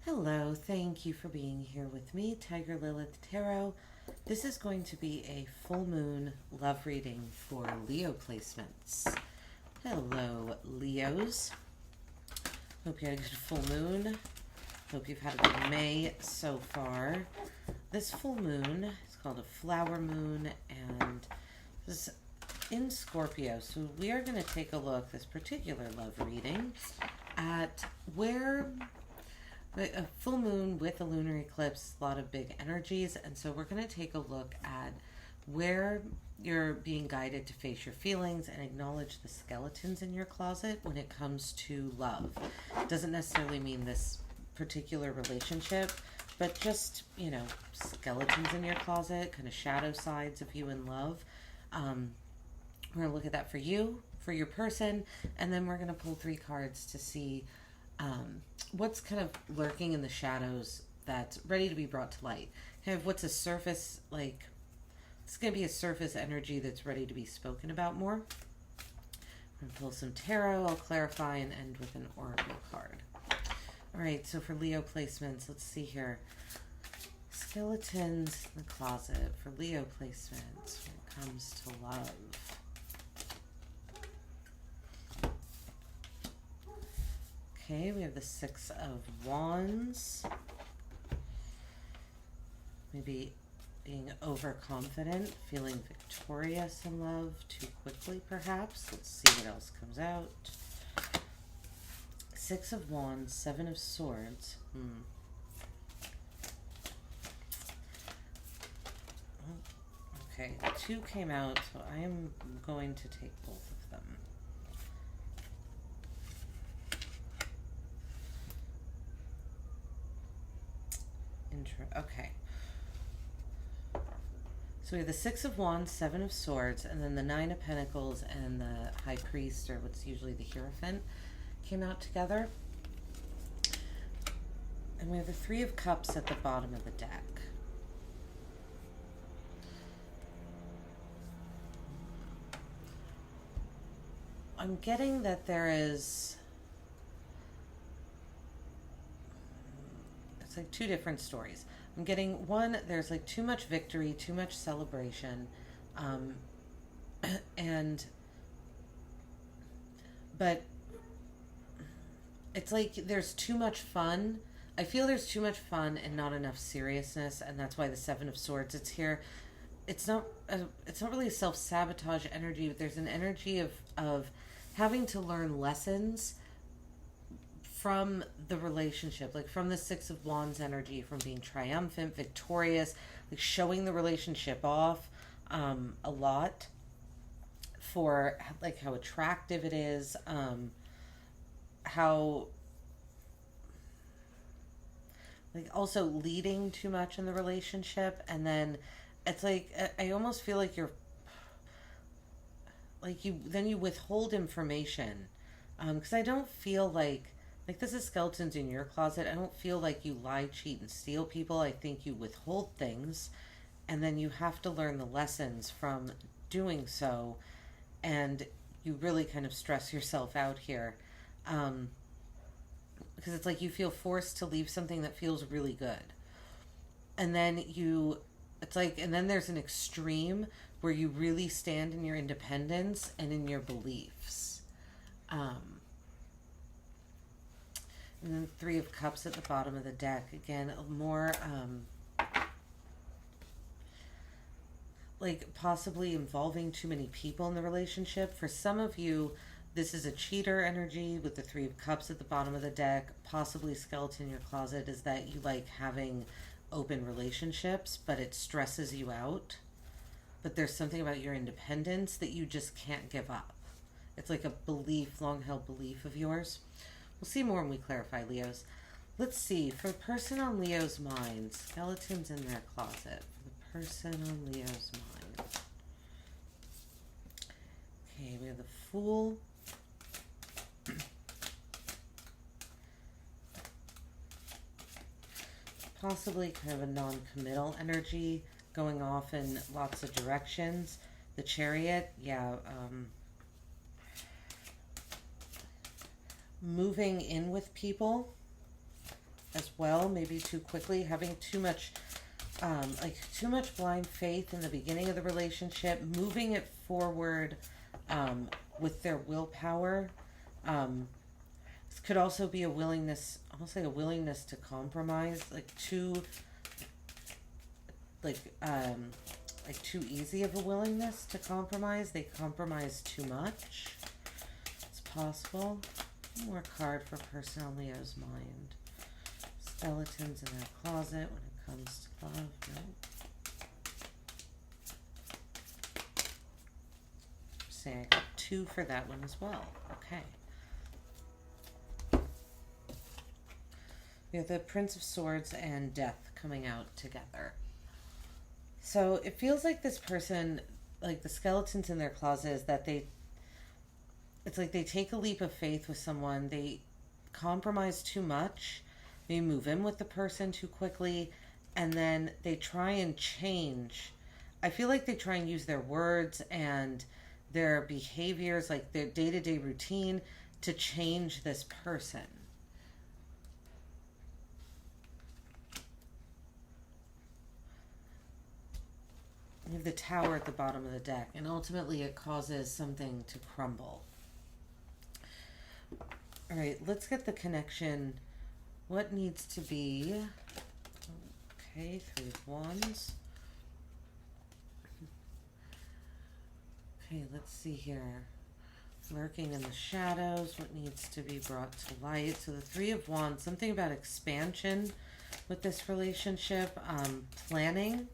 Hello, thank you for being here with me, Tiger Lilith Tarot. This is going to be a full moon love reading for Leo placements. Hello, Leos. Hope you had a good full moon. Hope you've had a good May so far. This full moon is called a flower moon, and this is in Scorpio. So we are going to take a look, this particular love reading, at where a full moon with a lunar eclipse, a lot of big energies, and so we're going to take a look at where you're being guided to face your feelings and acknowledge the skeletons in your closet when it comes to love. Doesn't necessarily mean this particular relationship, but just, you know, skeletons in your closet, kind of shadow sides of you in love. We're going to look at that for you, for your person, and then we're going to pull 3 cards to see what's kind of lurking in the shadows that's ready to be brought to light. Kind of what's a surface, like, it's going to be a surface energy that's ready to be spoken about more. I'm going to pull some tarot, I'll clarify, and end with an oracle card. Alright, so for Leo placements, let's see here. Skeletons in the closet for Leo placements when it comes to love. Okay, we have the 6 of Wands. Maybe being overconfident, feeling victorious in love too quickly, perhaps. Let's see what else comes out. 6 of Wands, 7 of Swords. Okay, 2 came out, so I am going to take both of them. Okay. So we have the 6 of Wands, 7 of Swords, and then the 9 of Pentacles and the High Priest, or what's usually the Hierophant, came out together. And we have the 3 of Cups at the bottom of the deck. I'm getting that there is... It's like 2 different stories. I'm getting one, there's like too much victory, too much celebration, but it's like there's too much fun. I feel there's too much fun and not enough seriousness, and that's why the 7 of Swords, it's here. It's not really a self-sabotage energy, but there's an energy of having to learn lessons from the relationship, like from the 6 of Wands energy, from being triumphant, victorious, like showing the relationship off a lot for like how attractive it is, how like also leading too much in the relationship, and then it's like I almost feel like you're like you withhold information, because I don't feel like this is skeletons in your closet. I don't feel like you lie, cheat, and steal people. I think you withhold things, and then you have to learn the lessons from doing so, and you really kind of stress yourself out here, because it's like you feel forced to leave something that feels really good, and then and then there's an extreme where you really stand in your independence and in your beliefs. And then 3 of Cups at the bottom of the deck. Again, more like possibly involving too many people in the relationship. For some of you, this is a cheater energy with the 3 of Cups at the bottom of the deck. Possibly skeleton in your closet is that you like having open relationships, but it stresses you out. But there's something about your independence that you just can't give up. It's like a belief, long-held belief of yours. We'll see more when we clarify, Leos. Let's see, for the person on Leo's mind, skeletons in their closet. For the person on Leo's mind. Okay, we have the Fool. Possibly kind of a non-committal energy going off in lots of directions. The Chariot, yeah, moving in with people as well, maybe too quickly, having too much too much blind faith in the beginning of the relationship, moving it forward with their willpower. This could also be a willingness, almost like a willingness to compromise, like too easy of a willingness to compromise. They compromise too much. It's possible. One more card for person on Leo's mind. Skeletons in their closet when it comes to love. No. Saying I got 2 for that one as well. Okay. We have the Prince of Swords and Death coming out together. So it feels like this person, like the skeletons in their closet, is that it's like they take a leap of faith with someone, they compromise too much, they move in with the person too quickly, and then they try and change. I feel like they try and use their words and their behaviors, like their day-to-day routine, to change this person. You have the Tower at the bottom of the deck, and ultimately it causes something to crumble. All right, let's get the connection. What needs to be... Okay, 3 of Wands. Okay, let's see here. Lurking in the shadows, what needs to be brought to light. So the 3 of Wands, something about expansion with this relationship, planning.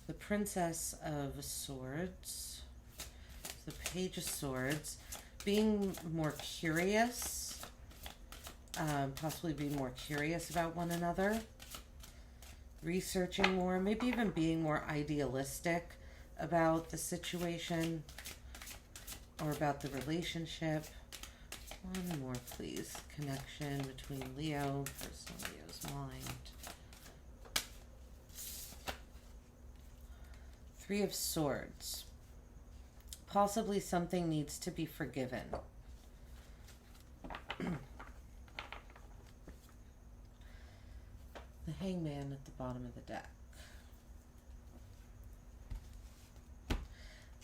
The Princess of Swords, the Page of Swords, being more curious, possibly being more curious about one another, researching more, maybe even being more idealistic about the situation or about the relationship. One more, please. Connection between Leo, person Leo's mind. 3 of Swords. Possibly something needs to be forgiven. The Hangman at the bottom of the deck.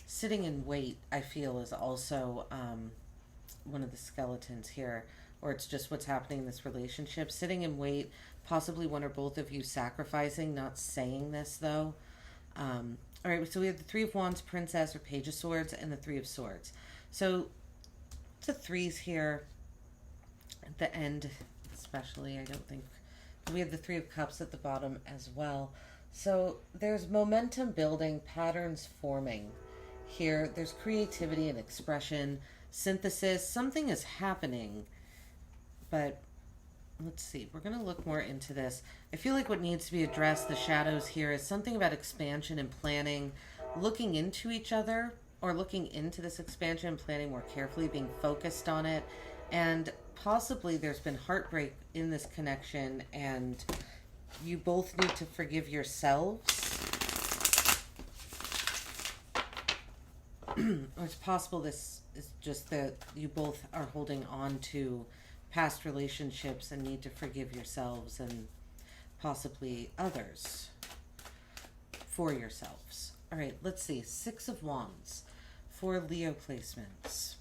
Sitting in wait, I feel, is also one of the skeletons here, or it's just what's happening in this relationship. Sitting in wait, possibly one or both of you sacrificing, not saying this though. All right, so we have the 3 of Wands, Princess or Page of Swords, and the 3 of Swords. So the 3s here at the end, especially, I don't think. We have the 3 of Cups at the bottom as well. So there's momentum building, patterns forming here. There's creativity and expression, synthesis. Something is happening, but let's see. We're going to look more into this. I feel like what needs to be addressed, the shadows here, is something about expansion and planning, looking into each other or looking into this expansion and planning more carefully, being focused on it. And possibly there's been heartbreak in this connection and you both need to forgive yourselves. Or it's possible this is just that you both are holding on to past relationships and need to forgive yourselves and possibly others for yourselves. All right, let's see. 6 of Wands for Leo placements.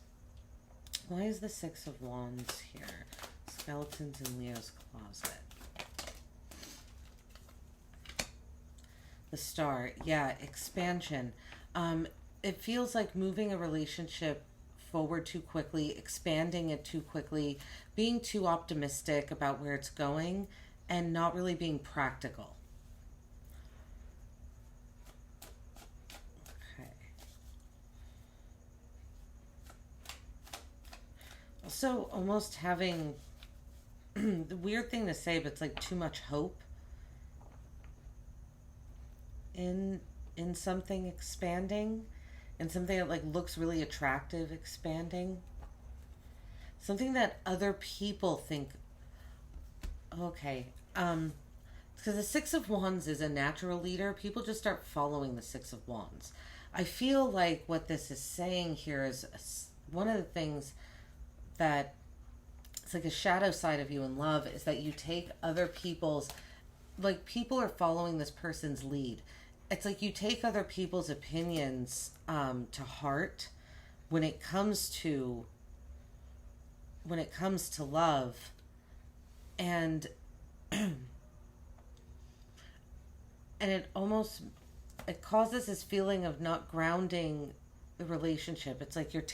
Why is the 6 of Wands here? Skeletons in Leo's closet. The Star. Yeah, expansion. It feels like moving a relationship forward too quickly, expanding it too quickly, being too optimistic about where it's going, and not really being practical. Okay. Also, almost having the weird thing to say, but it's like too much hope in something expanding, and something that like looks really attractive expanding. Something that other people think, okay, because the 6 of Wands is a natural leader. People just start following the 6 of Wands. I feel like what this is saying here is one of the things that it's like a shadow side of you in love is that you take other people's, like people are following this person's lead. It's like you take other people's opinions to heart when it comes to love, and and it causes this feeling of not grounding the relationship. It's like you're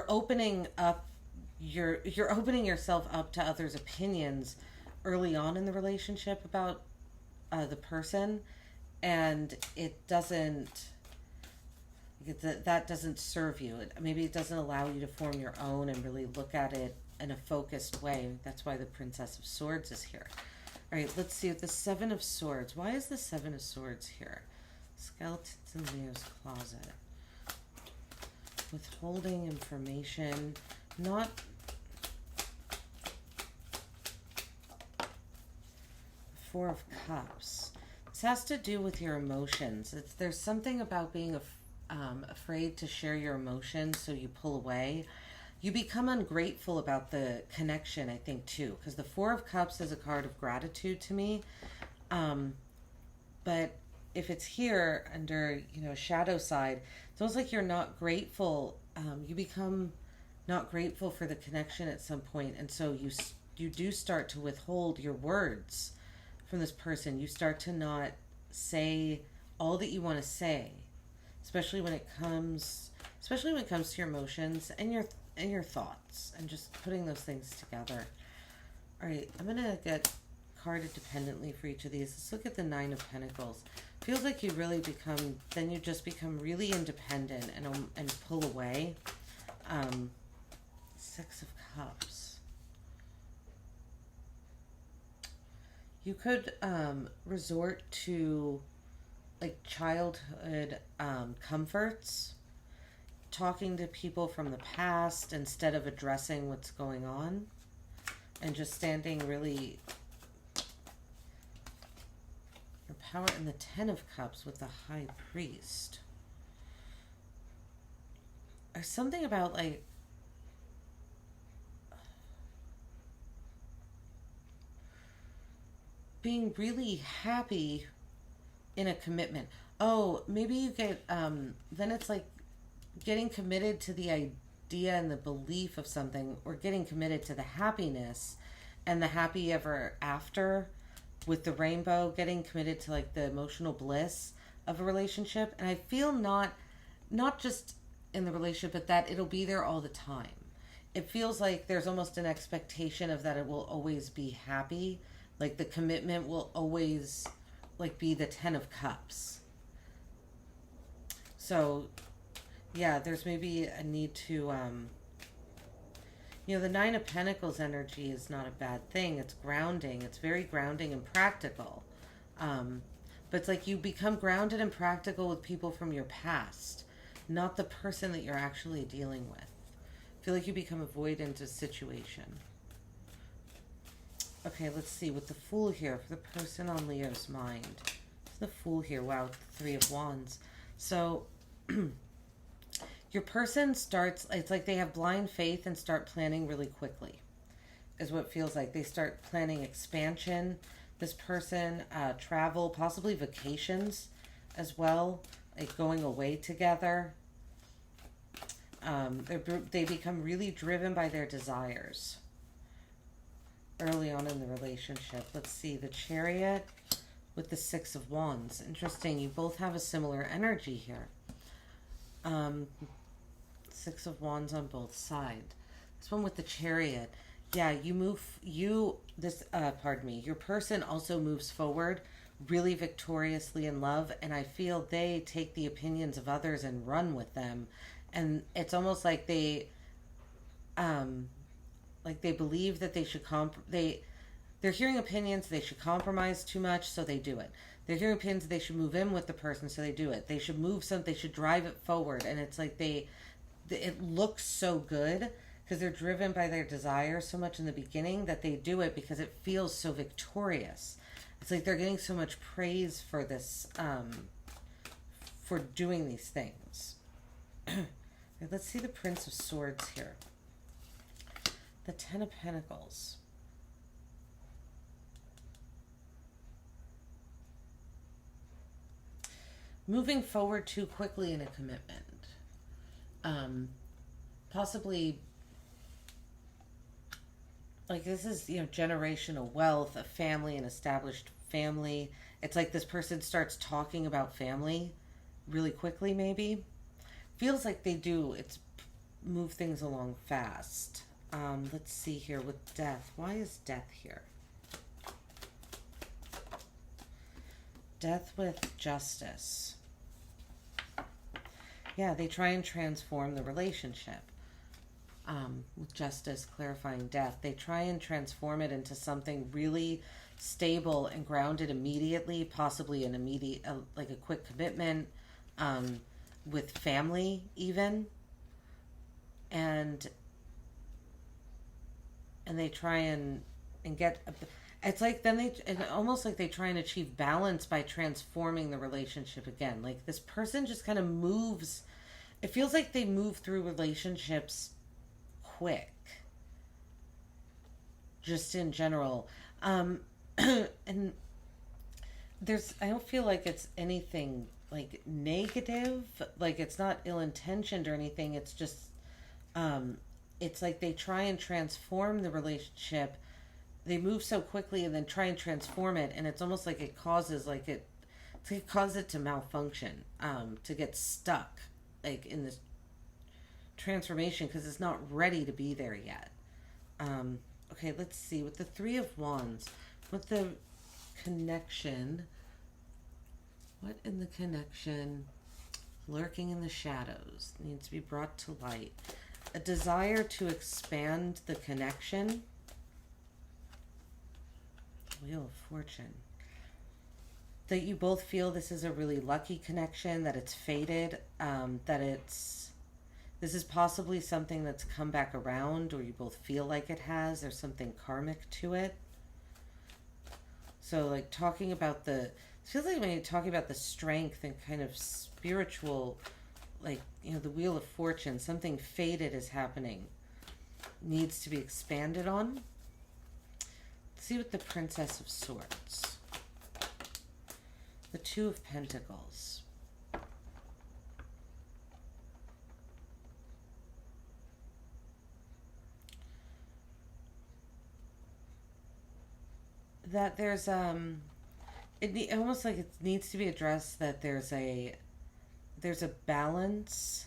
opening yourself up to others' opinions early on in the relationship about the person, and that doesn't serve you. Maybe it doesn't allow you to form your own and really look at it in a focused way. That's why the Princess of Swords is here. All right, let's see with the Seven of Swords. Why is the Seven of Swords here? Skeletons in Leo's closet. Withholding information. Not... Four of Cups. This has to do with your emotions. There's something about being afraid to share your emotions, so you pull away. You become ungrateful about the connection, I think, too, because the Four of Cups is a card of gratitude to me. But if it's here under, shadow side, it's almost like you're not grateful. You become not grateful for the connection at some point, and so you do start to withhold your words from this person. You start to not say all that you want to say, especially when it comes to your emotions and your thoughts, and just putting those things together. All right, I'm gonna get carded dependently for each of these. Let's look at the Nine of Pentacles. Feels like you just become really independent and pull away. Six of Cups. You could resort to like childhood comforts, talking to people from the past instead of addressing what's going on, and just standing really your power in the Ten of Cups with the High Priest. There's something about like being really happy in a commitment. Oh, maybe you get then it's like getting committed to the idea and the belief of something, or getting committed to the happiness and the happy ever after with the rainbow, getting committed to like the emotional bliss of a relationship. And I feel not just in the relationship, but that it'll be there all the time. It feels like there's almost an expectation of that it will always be happy. Like the commitment will always like be the Ten of Cups. So yeah, there's maybe a need to, the Nine of Pentacles energy is not a bad thing. It's grounding. It's very grounding and practical. But it's like you become grounded and practical with people from your past, not the person that you're actually dealing with. I feel like you become avoidant of situation. Okay, let's see. With the Fool here, for the person on Leo's mind. The Fool here. Wow, the Three of Wands. So... your person starts, it's like they have blind faith and start planning really quickly, is what it feels like. They start planning expansion. This person, travel, possibly vacations as well, like going away together. They become really driven by their desires early on in the relationship. Let's see, the Chariot with the Six of Wands. Interesting, you both have a similar energy here. Six of Wands on both sides. This one with the Chariot. Yeah, your person also moves forward really victoriously in love, and I feel they take the opinions of others and run with them. And it's almost like they believe that they should they're hearing opinions, they should compromise too much, so they do it. They're hearing opinions, they should move in with the person, so they do it. They should they should drive it forward. And it's like it looks so good because they're driven by their desires so much in the beginning that they do it because it feels so victorious. It's like they're getting so much praise for this, for doing these things. Let's see the Prince of Swords here. The Ten of Pentacles. Moving forward too quickly in a commitment. Possibly, like this is, generational wealth, a family, an established family. It's like this person starts talking about family really quickly, maybe. Feels like they do. It's move things along fast. Let's see here with death. Why is death here? Death with justice. Yeah, they try and transform the relationship. With justice clarifying death. They try and transform it into something really stable and grounded immediately, possibly an immediate, like a quick commitment, with family even. And they try and get, it's like then almost like they try and achieve balance by transforming the relationship again. Like this person just kind of moves, it feels like they move through relationships quick, just in general. And I don't feel like it's anything like negative, like it's not ill-intentioned or anything. It's just it's like they try and transform the relationship. They move so quickly and then try and transform it, and it's almost like it causes it to malfunction, to get stuck like in this transformation because it's not ready to be there yet. Okay, let's see. With the Three of Wands, with the connection, what in the connection lurking in the shadows needs to be brought to light? A desire to expand the connection. Wheel of Fortune. That you both feel this is a really lucky connection, that it's fated, this is possibly something that's come back around, or you both feel like it has. There's something karmic to it. So like talking about it feels like when you're talking about the strength and kind of spiritual, like, the Wheel of Fortune, something fated is happening. Needs to be expanded on. Let's see what the Princess of Swords. The Two of Pentacles. That there's almost like it needs to be addressed that there's a balance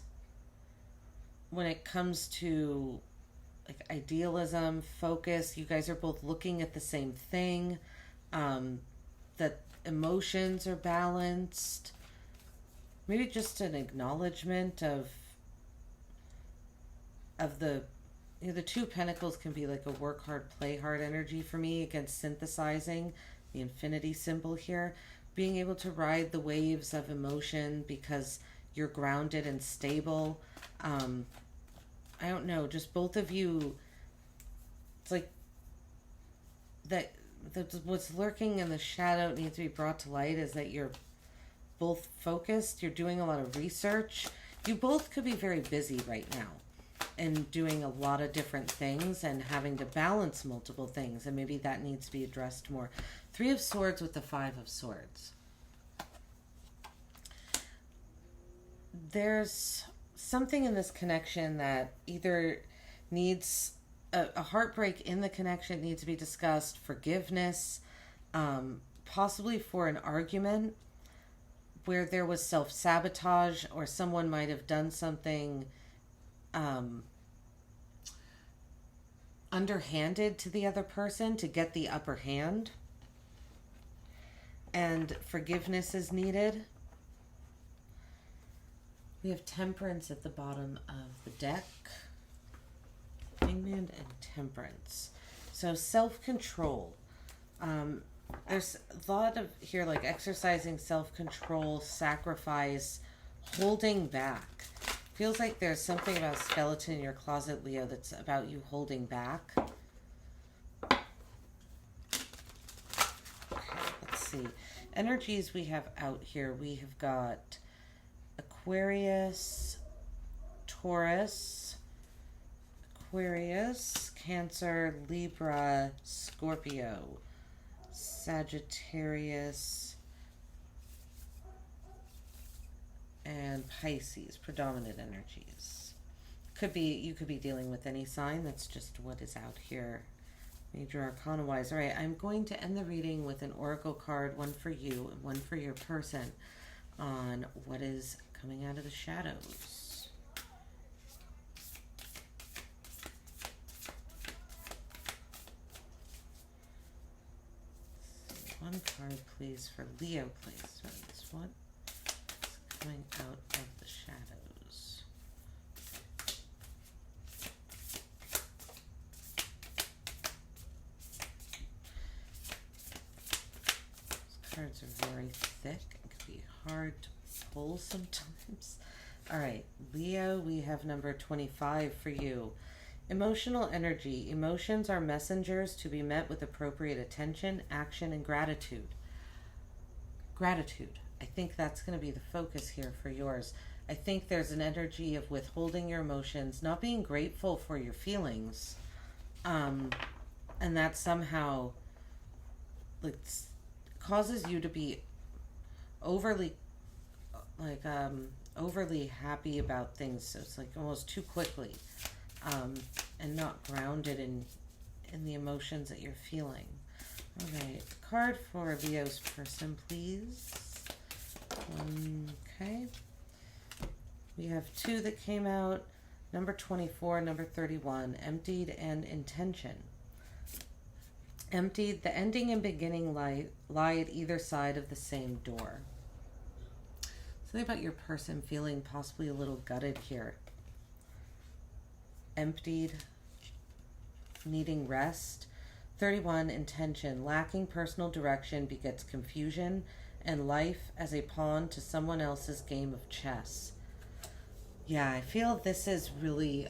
when it comes to like idealism, focus. You guys are both looking at the same thing. That emotions are balanced. Maybe just an acknowledgement of the the Two of Pentacles can be like a work hard, play hard energy for me against synthesizing, the infinity symbol here. Being able to ride the waves of emotion because you're grounded and stable. I don't know, just both of you, it's like that what's lurking in the shadow needs to be brought to light is that you're both focused, you're doing a lot of research. You both could be very busy right now and doing a lot of different things and having to balance multiple things, and maybe that needs to be addressed more. Three of Swords with the Five of Swords. There's something in this connection that either needs a heartbreak in the connection, needs to be discussed, forgiveness, possibly for an argument where there was self-sabotage, or someone might have done something underhanded to the other person to get the upper hand, and forgiveness is needed. We have Temperance at the bottom of the deck. Hangman and Temperance. So self-control. There's a lot of here like exercising self-control, sacrifice, holding back. Feels like there's something about a skeleton in your closet, Leo, that's about you holding back. Okay, let's see. Energies we have out here. We have got Aquarius, Taurus, Aquarius, Cancer, Libra, Scorpio, Sagittarius, and Pisces, predominant energies. You could be dealing with any sign. That's just what is out here, major arcana wise. All right, I'm going to end the reading with an oracle card, one for you and one for your person, on what is coming out of the shadows. One card, please, for Leo placements. What is coming out of the shadows? These cards are very thick. It can be hard to pull sometimes. All right, Leo, we have number 25 for you. Emotional energy. Emotions are messengers to be met with appropriate attention, action, and gratitude. Gratitude. I think that's going to be the focus here for yours. I think there's an energy of withholding your emotions, not being grateful for your feelings, and that somehow causes you to be overly happy about things. So it's like almost too quickly. And not grounded in the emotions that you're feeling. All right, card for Leo's person, please. Okay. We have two that came out, number 24, number 31, emptied and intention. Emptied, the ending and beginning lie at either side of the same door. Something about your person feeling possibly a little gutted here. Emptied, needing rest. 31, intention, lacking personal direction begets confusion and life as a pawn to someone else's game of chess. Yeah, I feel this is really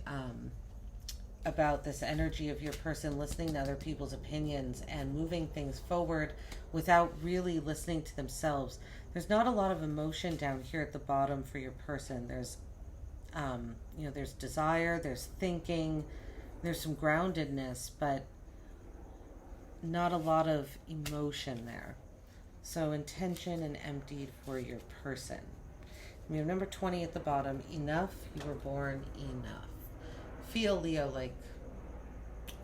about this energy of your person listening to other people's opinions and moving things forward without really listening to themselves. There's not a lot of emotion down here at the bottom for your person. There's there's desire, there's thinking, there's some groundedness, but not a lot of emotion there. So intention and emptied for your person. We have number 20 at the bottom. Enough, you were born enough. Feel, Leo,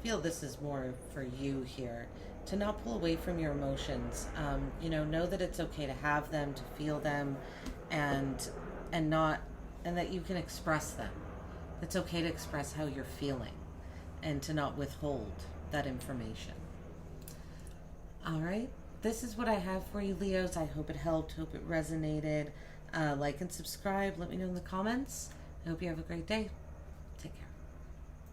feel this is more for you here. To not pull away from your emotions. Know that it's okay to have them, to feel them, and that you can express them. It's okay to express how you're feeling and to not withhold that information. All right. This is what I have for you, Leos. I hope it helped. Hope it resonated. Like and subscribe. Let me know in the comments. I hope you have a great day.